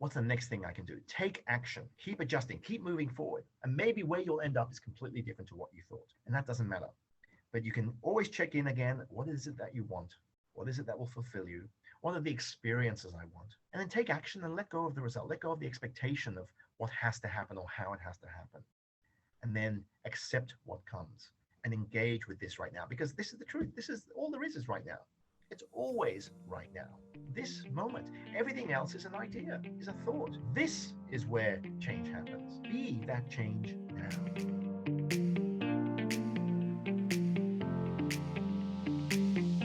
What's the next thing I can do? Take action, keep adjusting, keep moving forward. And maybe where you'll end up is completely different to what you thought. And that doesn't matter. But you can always check in again. What is it that you want? What is it that will fulfill you? What are the experiences I want? And then take action and let go of the result. Let go of the expectation of what has to happen or how it has to happen. And then accept what comes and engage with this right now. Because this is the truth. This is all there is right now. It's always right now. This moment. Everything else is an idea, is a thought. This is where change happens. Be that change now.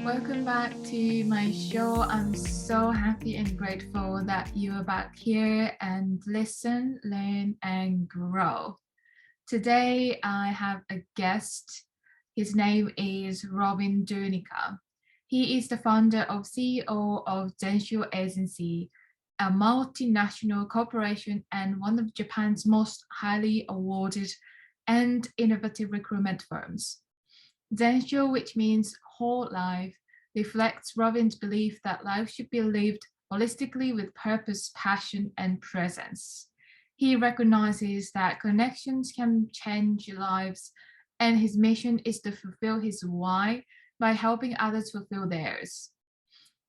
Welcome back to my show. I'm so happy and grateful that you are back here and listen, learn, and grow. Today, I have a guest. His name is Robin Doenicke. He is the founder of CEO of Zensho Agency, a multinational corporation and one of Japan's most highly awarded and innovative recruitment firms. Zensho, which means whole life, reflects Robin's belief that life should be lived holistically with purpose, passion, and presence. He recognizes that connections can change lives, and his mission is to fulfill his why by helping others fulfill theirs.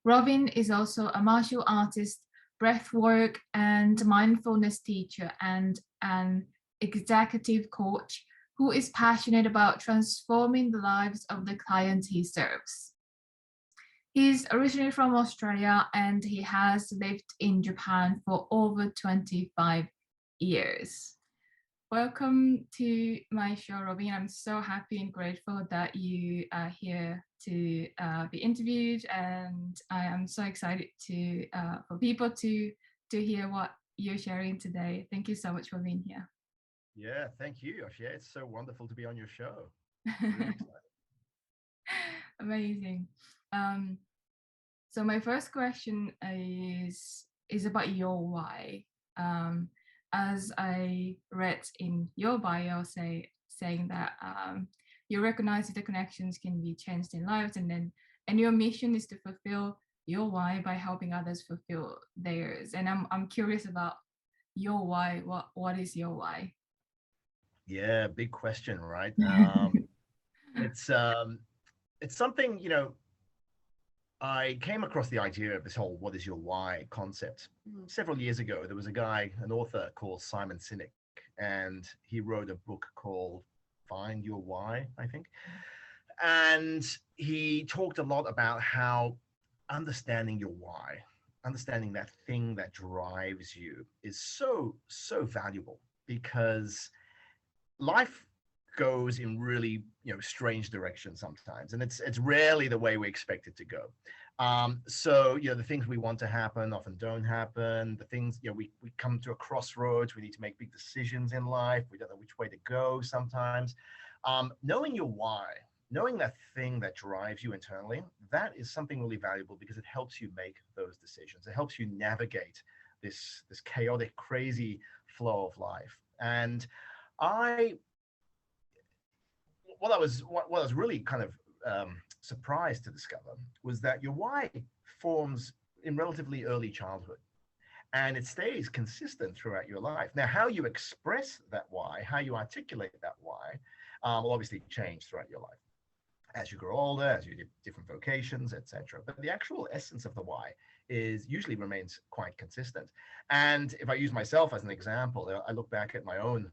Robin is also a martial artist, breathwork and mindfulness teacher, and an executive coach who is passionate about transforming the lives of the clients he serves. He's originally from Australia and he has lived in Japan for over 25 years. Welcome to my show, Robin. I'm so happy and grateful that you are here to be interviewed, and I am so excited for people to hear what you're sharing today. Thank you so much for being here. Yeah, thank you, Yoshie. It's so wonderful to be on your show. Really excited. Amazing. So my first question is about your why. As I read in your bio, saying that you recognize that the connections can be changed in lives, and your mission is to fulfill your why by helping others fulfill theirs. And I'm curious about your why. What is your why? Yeah, big question, right? It's something, I came across the idea of this whole "what is your why" concept several years ago. There was a guy, an author called Simon Sinek, and he wrote a book called "Find Your Why," I think. And he talked a lot about how understanding your why, understanding that thing that drives you, is so valuable, because life goes in really strange directions sometimes, and it's rarely the way we expect it to go. So the things we want to happen often don't happen. The things, we come to a crossroads. We need to make big decisions in life. We don't know which way to go sometimes. Knowing your why, knowing that thing that drives you internally, that is something really valuable, because it helps you make those decisions. It helps you navigate this chaotic, crazy flow of life. And what I was really kind of surprised to discover was that your why forms in relatively early childhood, and it stays consistent throughout your life. Now, how you express that why, how you articulate that why, will obviously change throughout your life as you grow older, as you do different vocations, etc. But the actual essence of the why usually remains quite consistent. And if I use myself as an example, I look back at my own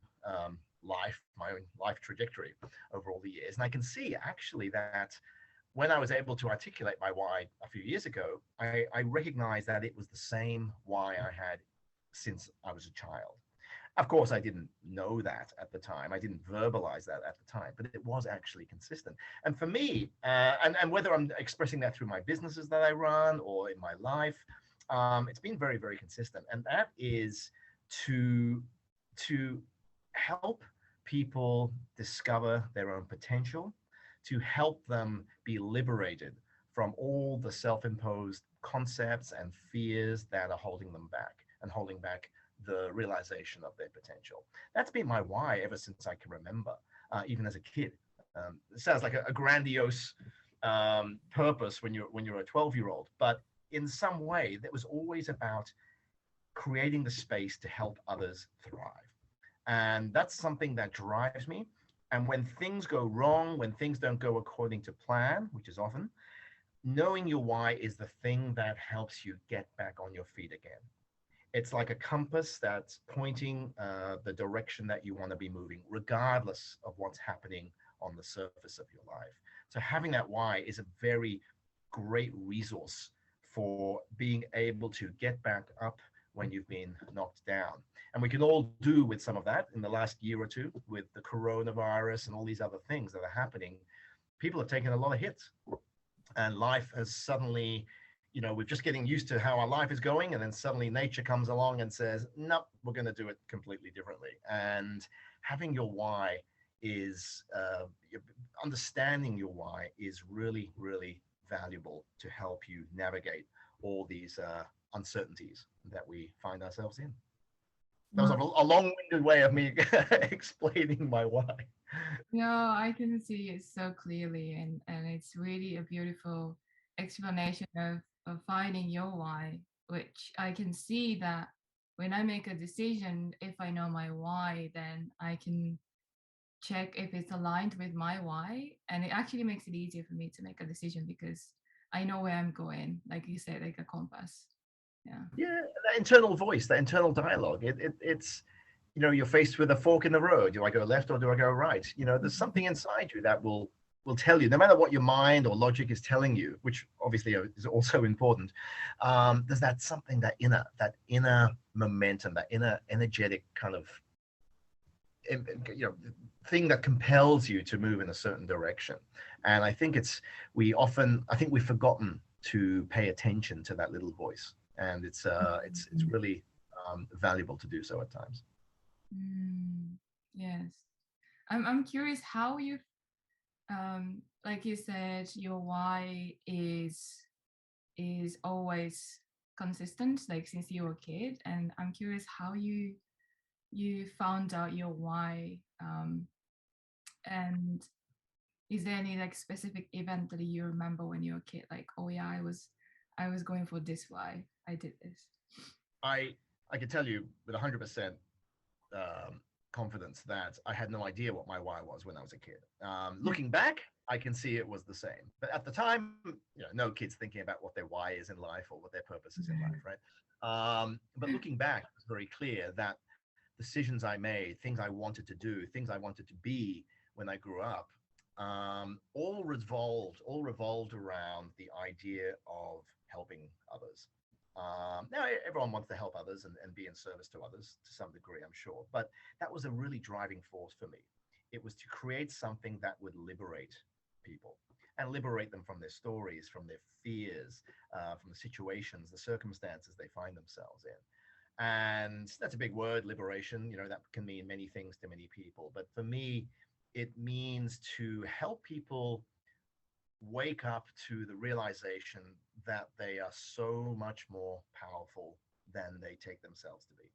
my own life trajectory over all the years, and I can see actually that when I was able to articulate my why a few years ago, I recognized that it was the same why I had since I was a child. Of course, I didn't know that at the time. I didn't verbalize that at the time, but it was actually consistent. And for me, and whether I'm expressing that through my businesses that I run or in my life, it's been very, very consistent. And that is to help people discover their own potential, to help them be liberated from all the self-imposed concepts and fears that are holding them back and holding back the realization of their potential. That's been my why ever since I can remember, even as a kid. It sounds like a grandiose purpose when you're a 12-year-old, but in some way that was always about creating the space to help others thrive. And that's something that drives me. And when things go wrong, when things don't go according to plan, which is often, knowing your why is the thing that helps you get back on your feet again. It's like a compass that's pointing the direction that you want to be moving, regardless of what's happening on the surface of your life. So having that why is a very great resource for being able to get back up when you've been knocked down. And we can all do with some of that in the last year or two with the coronavirus and all these other things that are happening. People have taken a lot of hits, and life has suddenly, we're just getting used to how our life is going, and then suddenly nature comes along and says, nope, we're going to do it completely differently. And having your why is understanding your why is really, really valuable to help you navigate all these uncertainties that we find ourselves in. That was Wow. a long-winded way of me explaining my why. No, I can see it so clearly, and it's really a beautiful explanation of finding your why, which I can see that when I make a decision, if I know my why, then I can check if it's aligned with my why, and it actually makes it easier for me to make a decision because I know where I'm going, like you said, like a compass. Yeah. Yeah, that internal voice, that internal dialogue. It's, you're faced with a fork in the road. Do I go left or do I go right? There's something inside you that will tell you, no matter what your mind or logic is telling you, which obviously is also important. There's that something, that inner momentum, that inner energetic kind of, you know, thing that compels you to move in a certain direction. And I think we've forgotten to pay attention to that little voice, and it's really valuable to do so at times. Mm, yes. I'm curious how you like you said, your why is always consistent, like since you were a kid, and I'm curious how you found out your why, and is there any like specific event that you remember when you were a kid, like, oh yeah, I was going for this why I did this. I can tell you with 100% confidence that I had no idea what my why was when I was a kid. Looking back, I can see it was the same. But at the time, no kids thinking about what their why is in life or what their purpose is in life, right? But looking back, it's very clear that decisions I made, things I wanted to do, things I wanted to be when I grew up, all revolved around the idea of helping others. Now, everyone wants to help others and be in service to others to some degree, I'm sure. But that was a really driving force for me. It was to create something that would liberate people and liberate them from their stories, from their fears, from the situations, the circumstances they find themselves in. And that's a big word, liberation. That can mean many things to many people. But for me, it means to help people wake up to the realization that they are so much more powerful than they take themselves to be,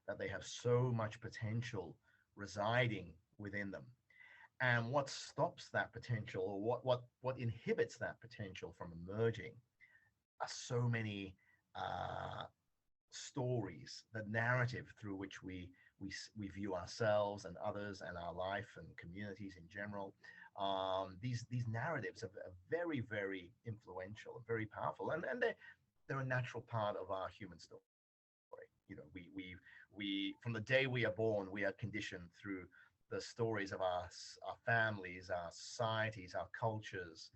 that they have so much potential residing within them. And what stops that potential, or what inhibits that potential from emerging, are so many stories, the narrative through which we view ourselves and others and our life and communities in general. These narratives are very, very influential and very powerful, and they're a natural part of our human story. We from the day we are born, we are conditioned through the stories of our families, our societies, our cultures,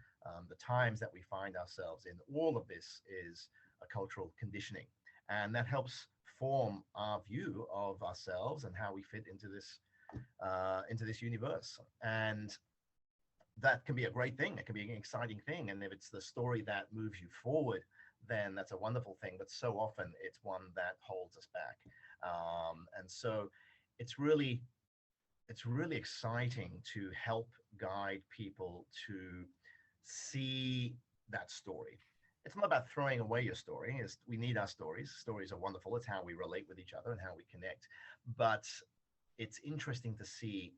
the times that we find ourselves in. All of this is a cultural conditioning, and that helps form our view of ourselves and how we fit into this universe. And that can be a great thing. It can be an exciting thing. And if it's the story that moves you forward, then that's a wonderful thing. But so often it's one that holds us back. And so it's really it's really exciting to help guide people to see that story. It's not about throwing away your story. We need our stories. Stories are wonderful. It's how we relate with each other and how we connect. But it's interesting to see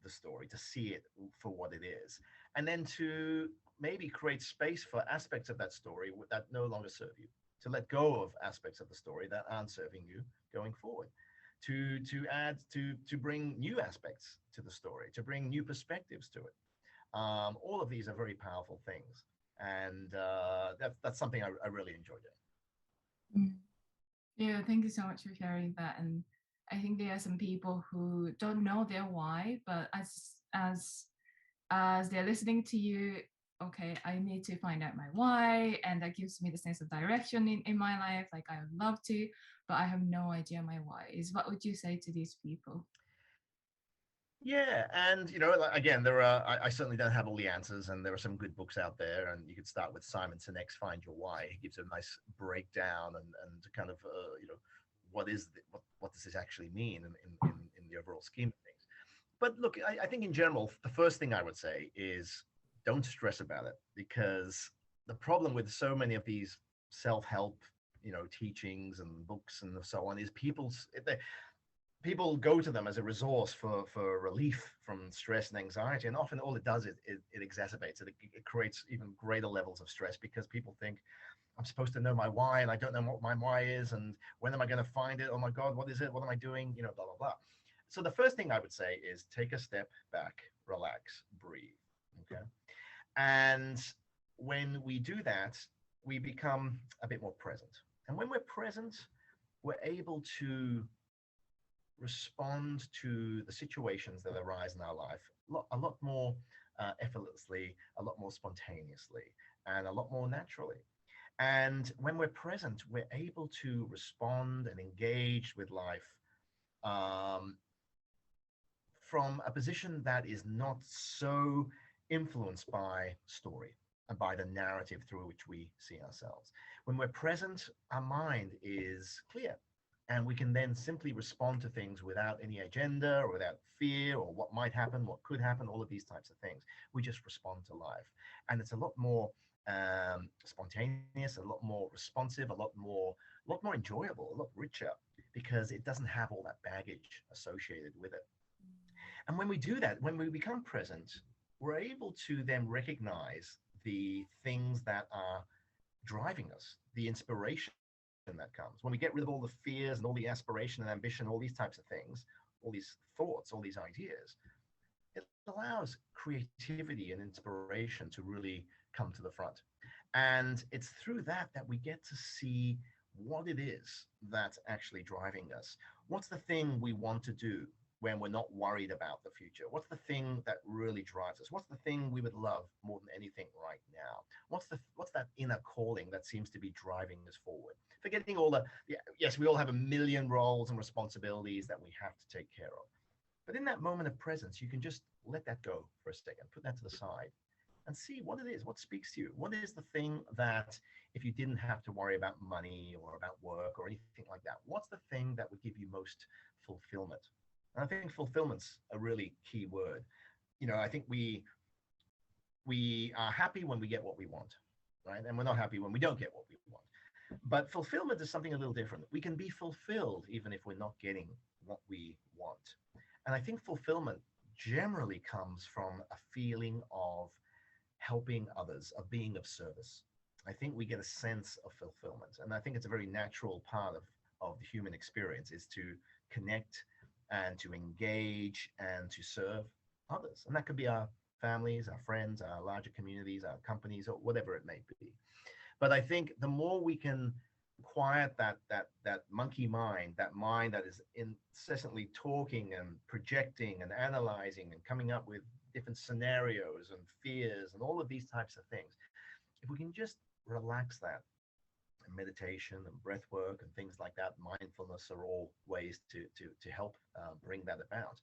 the story, to see it for what it is, and then to maybe create space for aspects of that story that no longer serve you, to let go of aspects of the story that aren't serving you going forward, to bring new aspects to the story, to bring new perspectives to it. All of these are very powerful things, and that's something I really enjoy doing. Mm. Yeah, thank you so much for sharing that. And I think there are some people who don't know their why, but as they're listening to you, okay, I need to find out my why, and that gives me the sense of direction in my life. Like I would love to, but I have no idea my why is. What would you say to these people? Yeah, and again, there are. I certainly don't have all the answers, and there are some good books out there. And you could start with Simon Sinek's "Find Your Why." He gives a nice breakdown and kind of what does this actually mean in the overall scheme of things. But look, I think in general, the first thing I would say is don't stress about it, because the problem with so many of these self-help, teachings and books and so on is people go to them as a resource for relief from stress and anxiety, and often all it does is it exacerbates it. It creates even greater levels of stress, because people think, I'm supposed to know my why, and I don't know what my why is, and when am I going to find it? Oh my God, what is it? What am I doing? Blah blah blah. So the first thing I would say is take a step back, relax, breathe. Okay. And when we do that, we become a bit more present. And when we're present, we're able to respond to the situations that arise in our life a lot more effortlessly, a lot more spontaneously, and a lot more naturally. And when we're present, we're able to respond and engage with life um, from a position that is not so influenced by story and by the narrative through which we see ourselves. When we're present, our mind is clear, and we can then simply respond to things without any agenda or without fear or what might happen, what could happen, all of these types of things. We just respond to life. And it's a lot more spontaneous, a lot more responsive, a lot more enjoyable, a lot richer, because it doesn't have all that baggage associated with it. And when we do that, when we become present, we're able to then recognize the things that are driving us, the inspiration that comes. When we get rid of all the fears and all the aspiration and ambition, all these types of things, all these thoughts, all these ideas, it allows creativity and inspiration to really come to the front. And it's through that that we get to see what it is that's actually driving us. What's the thing we want to do when we're not worried about the future? What's the thing that really drives us? What's the thing we would love more than anything right now? What's that inner calling that seems to be driving us forward? Forgetting all yes, we all have a million roles and responsibilities that we have to take care of. But in that moment of presence, you can just let that go for a second, put that to the side, and see what it is, what speaks to you. What is the thing that, if you didn't have to worry about money or about work or anything like that, what's the thing that would give you most fulfillment? And I think fulfillment's a really key word. I think we are happy when we get what we want, right? And we're not happy when we don't get what we want. But fulfillment is something a little different. We can be fulfilled even if we're not getting what we want. And I think fulfillment generally comes from a feeling of helping others, of being of service. I think we get a sense of fulfillment. And I think it's a very natural part of the human experience, is to connect and to engage and to serve others. And that could be our families, our friends, our larger communities, our companies, or whatever it may be. But I think the more we can quiet that monkey mind, that mind that is incessantly talking and projecting and analyzing and coming up with different scenarios and fears and all of these types of things, if we can just relax that, and meditation and breath work and things like that, mindfulness, are all ways to help bring that about.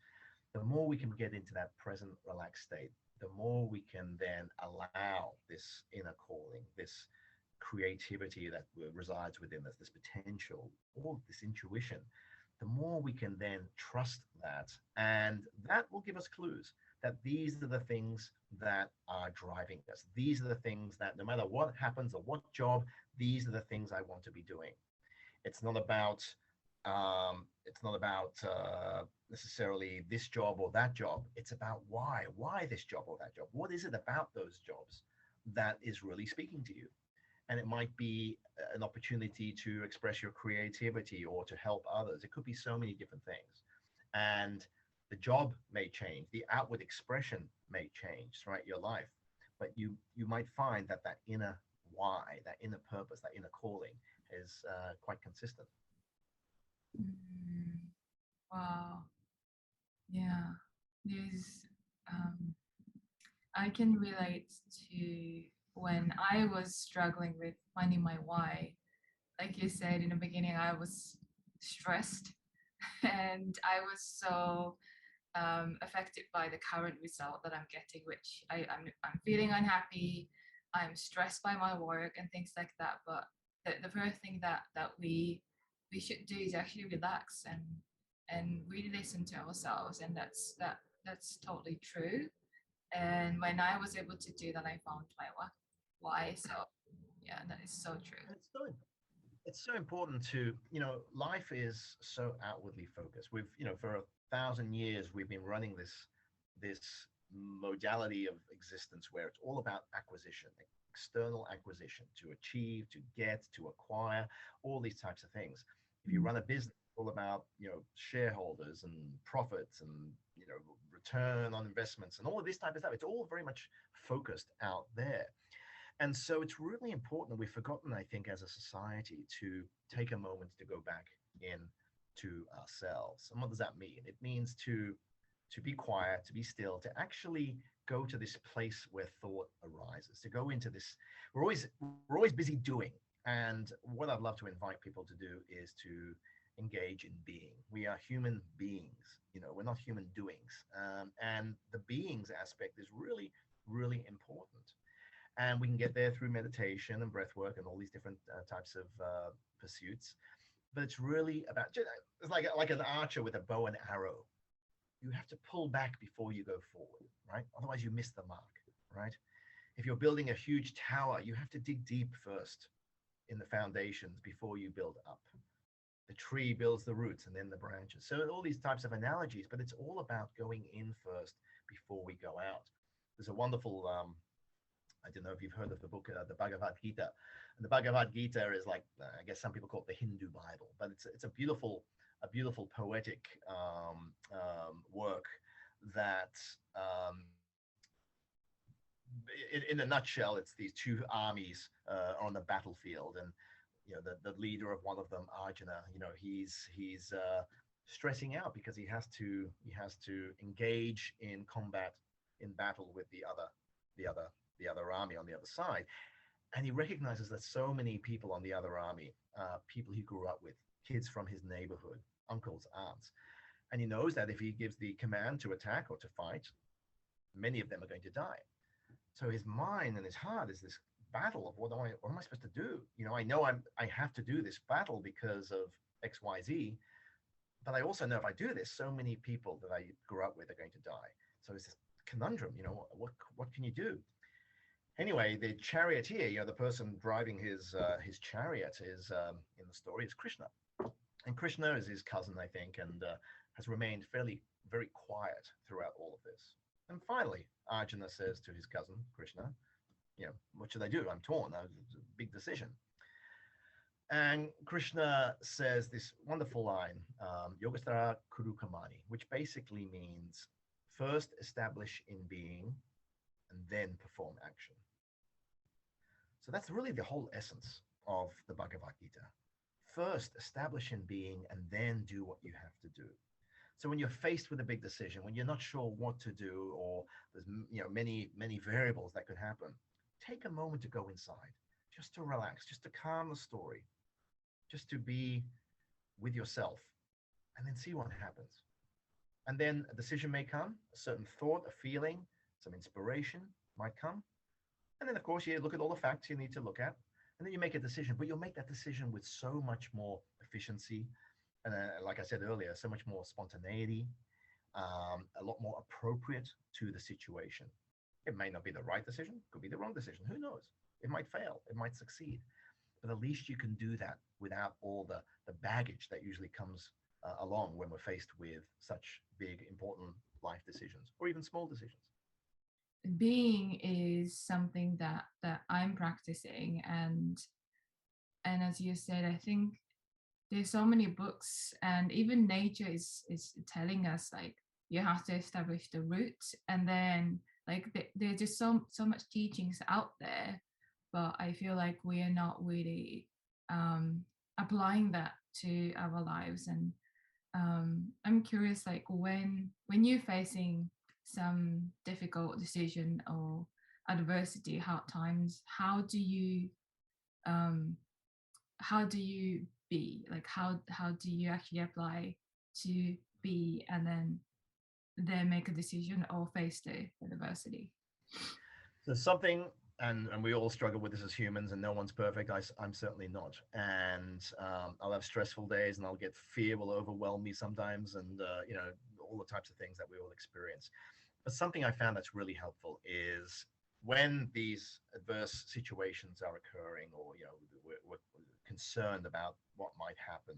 The more we can get into that present relaxed state, the more we can then allow this inner calling, this creativity that resides within us, this potential, all this intuition, the more we can then trust that. And that will give us clues that these are the things that are driving us. These are the things that, no matter what happens or what job, these are the things I want to be doing. It's not about necessarily this job or that job. It's about why this job or that job. What is it about those jobs that is really speaking to you? And it might be an opportunity to express your creativity or to help others. It could be so many different things. And the job may change, the outward expression may change throughout your life, but you might find that that inner why, that inner purpose, that inner calling is quite consistent. Mm, wow. Yeah. There's I can relate to when I was struggling with finding my why. Like you said in the beginning, I was stressed and I was so affected by the current result that I'm getting, which I'm feeling unhappy. I'm stressed by my work and things like that. But the first thing that we should do is actually relax and really listen to ourselves, and that's totally true. And when I was able to do that, I found my why. So yeah, that is so true. And it's so important to, life is so outwardly focused. We've, for 1,000 years we've been running this modality of existence where it's all about acquisition, external acquisition, to achieve, to get, to acquire, all these types of things. If you Mm. run a business, it's all about, shareholders and profits and, return on investments and all of this type of stuff. It's all very much focused out there. And so it's really important. We've forgotten, I think, as a society, to take a moment to go back in to ourselves. And what does that mean? It means to be quiet, to be still, to actually go to this place where thought arises, to go into this. We're always busy doing. And what I'd love to invite people to do is to engage in being. We are human beings, we're not human doings. And the beings aspect is really, really important. And we can get there through meditation and breath work and all these different types of pursuits. But it's really about, it's like an archer with a bow and arrow. You have to pull back before you go forward, right? Otherwise you miss the mark, right? If you're building a huge tower, you have to dig deep first in the foundations before you build up. The tree builds the roots and then the branches. So all these types of analogies, but it's all about going in first before we go out. There's a wonderful I don't know if you've heard of the book, the Bhagavad Gita. And the Bhagavad Gita is like, I guess some people call it the Hindu Bible, but it's a beautiful poetic work that, in a nutshell, it's these two armies on the battlefield, and the leader of one of them, Arjuna, he's stressing out because he has to engage in combat, in battle with the other army on the other side. And he recognizes that so many people on the other army, people he grew up with, kids from his neighborhood, uncles, aunts. And he knows that if he gives the command to attack or to fight, many of them are going to die. So his mind and his heart is this battle of what am I supposed to do? I know I have to do this battle because of XYZ, but I also know if I do this, so many people that I grew up with are going to die. So it's this conundrum, what can you do? Anyway, the charioteer, the person driving his chariot is, in the story, is Krishna, and Krishna is his cousin, I think, and has remained very quiet throughout all of this. And finally, Arjuna says to his cousin Krishna, what should I do? I'm torn. It's a big decision. And Krishna says this wonderful line, Yogastara Kuru Kamani, which basically means first establish in being and then perform action. So that's really the whole essence of the Bhagavad Gita. First, establish in being and then do what you have to do. So when you're faced with a big decision, when you're not sure what to do, or there's many variables that could happen, take a moment to go inside, just to relax, just to calm the story, just to be with yourself, and then see what happens. And then a decision may come, a certain thought, a feeling, some inspiration might come. And then, of course, you look at all the facts you need to look at, and then you make a decision. But you'll make that decision with so much more efficiency, and like I said earlier, so much more spontaneity, a lot more appropriate to the situation. It may not be the right decision, could be the wrong decision. Who knows? It might fail, it might succeed. But at least you can do that without all the baggage that usually comes along when we're faced with such big, important life decisions, or even small decisions. being is something that I'm practicing, and as you said, I think there's so many books, and even nature is telling us like you have to establish the roots, and then like there's just so much teachings out there, but I feel like we are not really applying that to our lives. And I'm curious, like when you're facing some difficult decision or adversity, hard times, um, how do you be like how do you actually apply to be and then make a decision or face the adversity? So something, and we all struggle with this as humans, and no one's perfect. I'm certainly not. And I'll have stressful days, and I'll get fear will overwhelm me sometimes, and all the types of things that we all experience. But something I found that's really helpful is when these adverse situations are occurring, or we're concerned about what might happen.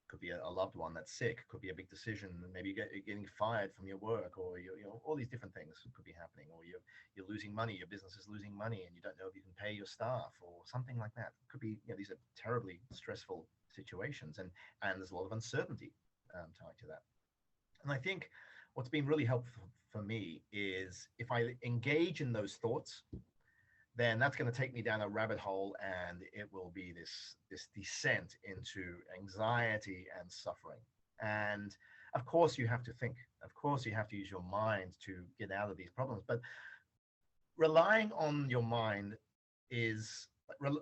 Could be a loved one that's sick, could be a big decision, maybe you're getting fired from your work, or all these different things could be happening, or you're losing money, your business is losing money, and you don't know if you can pay your staff, or something like that. It could be, these are terribly stressful situations, and there's a lot of uncertainty tied to that. And I think what's been really helpful for me is if I engage in those thoughts, then that's going to take me down a rabbit hole, and it will be this descent into anxiety and suffering. And of course you have to think, of course you have to use your mind to get out of these problems, but relying on your mind is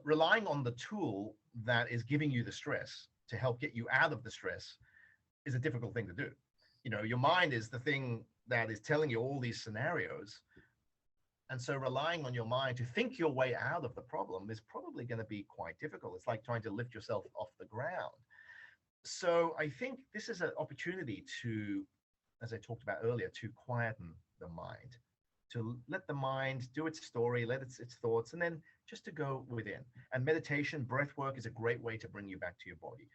relying on the tool that is giving you the stress to help get you out of the stress is a difficult thing to do. Your mind is the thing that is telling you all these scenarios. And so relying on your mind to think your way out of the problem is probably going to be quite difficult. It's like trying to lift yourself off the ground. So I think this is an opportunity to, as I talked about earlier, to quieten the mind, to let the mind do its story, let its thoughts, and then just to go within. And meditation, breath work is a great way to bring you back to your body,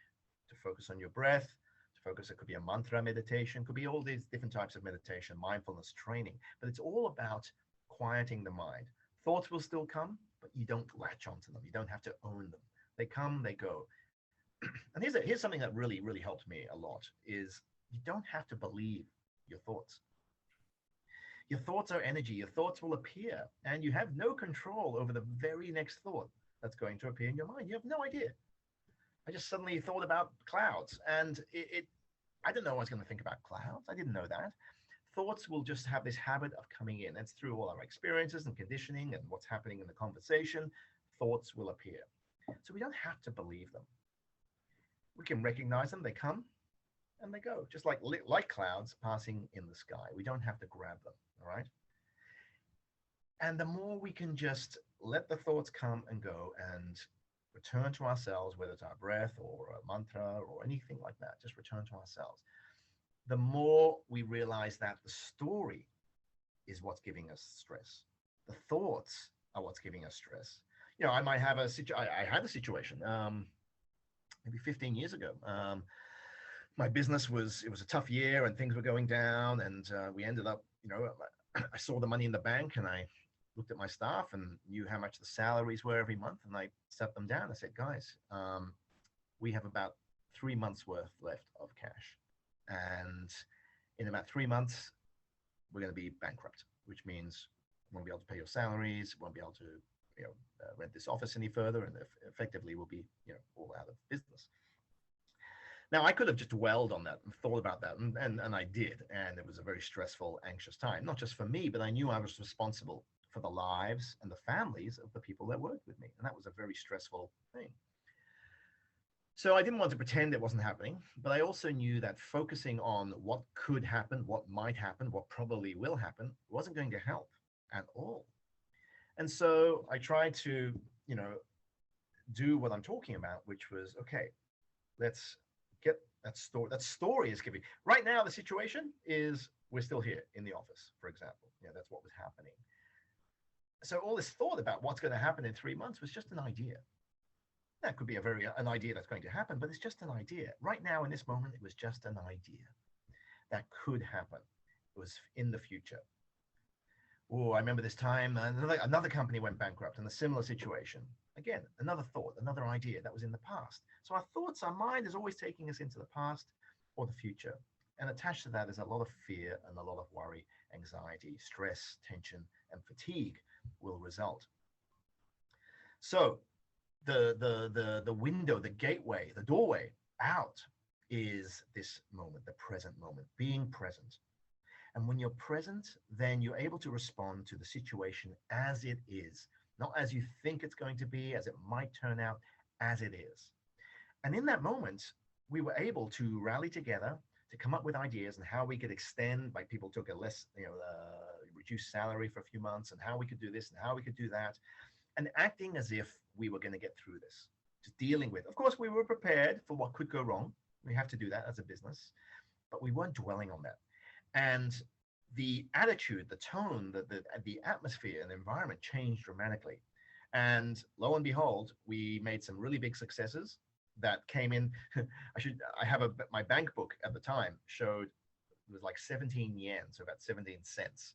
to focus on your breath, to focus. It could be a mantra meditation, could be all these different types of meditation, mindfulness training, but it's all about quieting the mind. Thoughts will still come, but you don't latch onto them. You don't have to own them. They come, they go. And here's something that really helped me a lot is you don't have to believe your thoughts. Your thoughts are energy. Your thoughts will appear, and you have no control over the very next thought that's going to appear in your mind. You have no idea. I just suddenly thought about clouds, and I didn't know I was going to think about clouds. I didn't know that. Thoughts will just have this habit of coming in. It's through all our experiences and conditioning and what's happening in the conversation. Thoughts will appear. So we don't have to believe them. We can recognize them. They come and they go, just like light clouds passing in the sky. We don't have to grab them, all right? And the more we can just let the thoughts come and go and return to ourselves, whether it's our breath or a mantra or anything like that, just return to ourselves, the more we realize that the story is what's giving us stress. The thoughts are what's giving us stress. I might have I had a situation maybe 15 years ago. My business it was a tough year, and things were going down, and we ended up, I saw the money in the bank, and I looked at my staff and knew how much the salaries were every month, and I set them down. I said, guys, we have about 3 months worth left of cash. And in about 3 months, we're going to be bankrupt, which means we won't be able to pay your salaries, won't be able to rent this office any further, and effectively we'll be all out of business. Now, I could have just dwelled on that and thought about that, and I did, and it was a very stressful, anxious time, not just for me, but I knew I was responsible for the lives and the families of the people that worked with me, and that was a very stressful thing. So I didn't want to pretend it wasn't happening, but I also knew that focusing on what could happen, what might happen, what probably will happen, wasn't going to help at all. And so I tried to, do what I'm talking about, which was, okay, let's get that story. That story is giving. Right now, the situation is we're still here in the office, for example. That's what was happening. So all this thought about what's going to happen in 3 months was just an idea. That could be an idea that's going to happen, but it's just an idea. Right now, in this moment, it was just an idea that could happen. It was in the future. Oh, I remember this time another company went bankrupt in a similar situation. Again, another thought, another idea that was in the past. So our thoughts, our mind is always taking us into the past or the future. And attached to that is a lot of fear and a lot of worry, anxiety, stress, tension, and fatigue will result. So the window, the gateway, the doorway out is this moment, the present moment, being present. And when you're present, then you're able to respond to the situation as it is, not as you think it's going to be, as it might turn out, as it is. And in that moment, we were able to rally together to come up with ideas and how we could extend, like people took a less, reduced salary for a few months, and how we could do this and how we could do that, and acting as if we were going to get through this, just dealing with. Of course, we were prepared for what could go wrong. We have to do that as a business, but we weren't dwelling on that. And the attitude, the tone, the atmosphere and the environment changed dramatically. And lo and behold, we made some really big successes that came in. I have my bank book at the time showed it was like 17 yen, so about 17 cents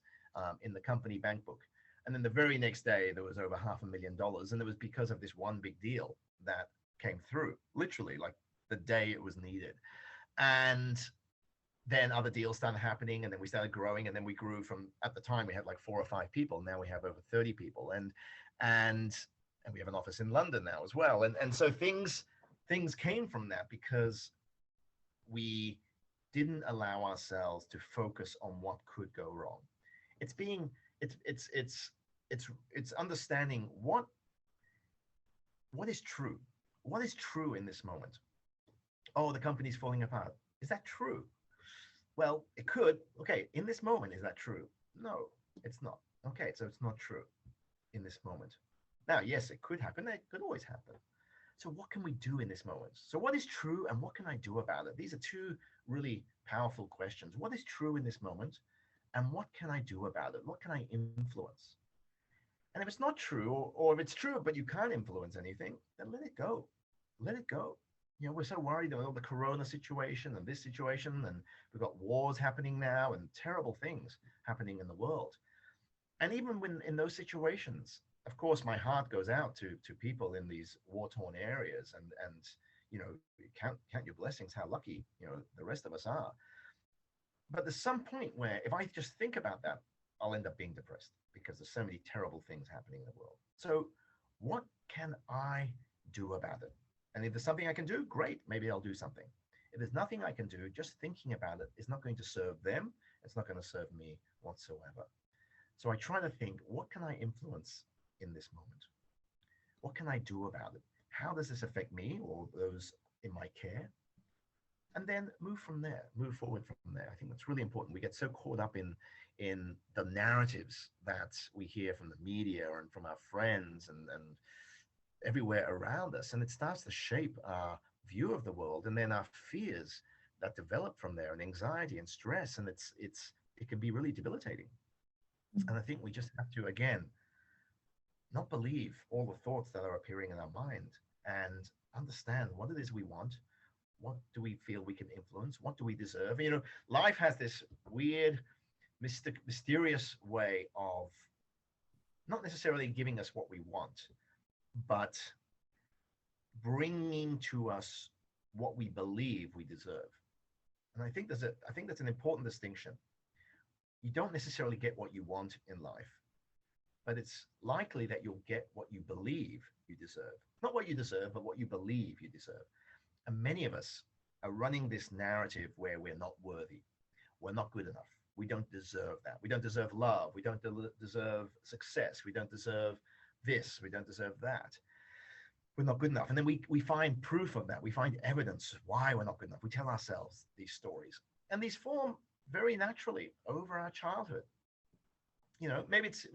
in the company bank book. And then the very next day, there was over $500,000. And it was because of this one big deal that came through, literally like the day it was needed. And then other deals started happening, and then we started growing, and then we grew from, at the time we had like 4 or 5 people. Now we have over 30 people, and we have an office in London now as well. And so things came from that because we didn't allow ourselves to focus on what could go wrong. It's being it's understanding what is true. What is true in this moment? Oh, the company's falling apart. Is that true? Well, it could. Okay, in this moment, is that true? No, it's not. Okay, so it's not true in this moment. Now, yes, it could happen. It could always happen. So what can we do in this moment? So what is true and what can I do about it? These are two really powerful questions. What is true in this moment and what can I do about it? What can I influence? And if it's not true, or if it's true, but you can't influence anything, then let it go. Let it go. We're so worried about the corona situation and this situation, and we've got wars happening now and terrible things happening in the world. And even when in those situations, of course, my heart goes out to people in these war-torn areas, and count your blessings, how lucky the rest of us are. But there's some point where if I just think about that, I'll end up being depressed because there's so many terrible things happening in the world. So what can I do about it? And if there's something I can do, great, maybe I'll do something. If there's nothing I can do, just thinking about it is not going to serve them. It's not going to serve me whatsoever. So I try to think, what can I influence in this moment? What can I do about it? How does this affect me or those in my care? And then move from there, move forward from there. I think that's really important. We get so caught up in the narratives that we hear from the media and from our friends and everywhere around us, and it starts to shape our view of the world, and then our fears that develop from there, and anxiety and stress, and it can be really debilitating. And I think we just have to, again, not believe all the thoughts that are appearing in our mind, and understand what it is we want. What do we feel we can influence? What do we deserve? Life has this weird, mysterious way of not necessarily giving us what we want, but bringing to us what we believe we deserve. And I think that's an important distinction. You don't necessarily get what you want in life, but it's likely that you'll get what you believe you deserve. Not what you deserve, but what you believe you deserve. And many of us are running this narrative where we're not worthy. We're not good enough. We don't deserve that. We don't deserve love. We don't deserve success. We don't deserve this. We don't deserve that. We're not good enough. And then we find proof of that. We find evidence why we're not good enough. We tell ourselves these stories. And these form very naturally over our childhood. Maybe it's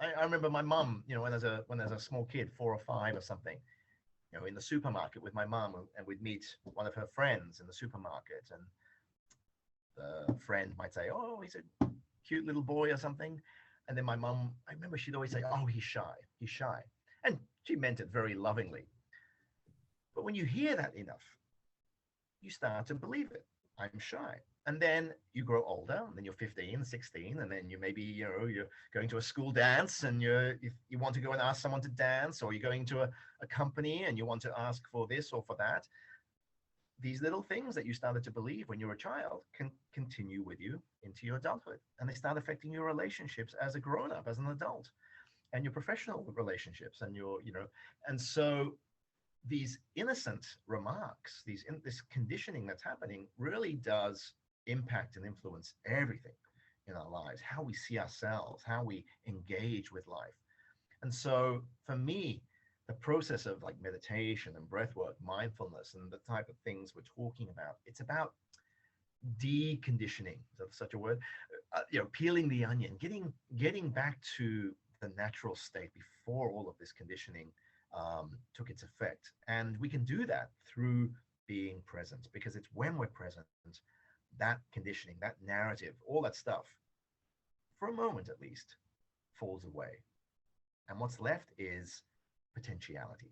I remember my mum, when as a small kid, 4 or 5 or something, in the supermarket with my mom, and we'd meet one of her friends in the supermarket, and the friend might say, oh, he's a cute little boy or something. And then my mom, I remember she'd always say, oh, he's shy. And she meant it very lovingly. But when you hear that enough, you start to believe it. I'm shy. And then you grow older, and then you're 15, 16, and then you maybe, you're going to a school dance and you want to go and ask someone to dance, or you're going to a company and you want to ask for this or for that. These little things that you started to believe when you were a child can continue with you into your adulthood. And they start affecting your relationships as a grown up, as an adult, and your professional relationships and and so these innocent remarks, this conditioning that's happening really does impact and influence everything in our lives, how we see ourselves, how we engage with life. And so for me, the process of like meditation and breath work, mindfulness, and the type of things we're talking about, it's about deconditioning, is that such a word? Peeling the onion, getting back to the natural state before all of this conditioning took its effect. And we can do that through being present, because it's when we're present, that conditioning, that narrative, all that stuff, for a moment at least, falls away. And what's left is potentiality,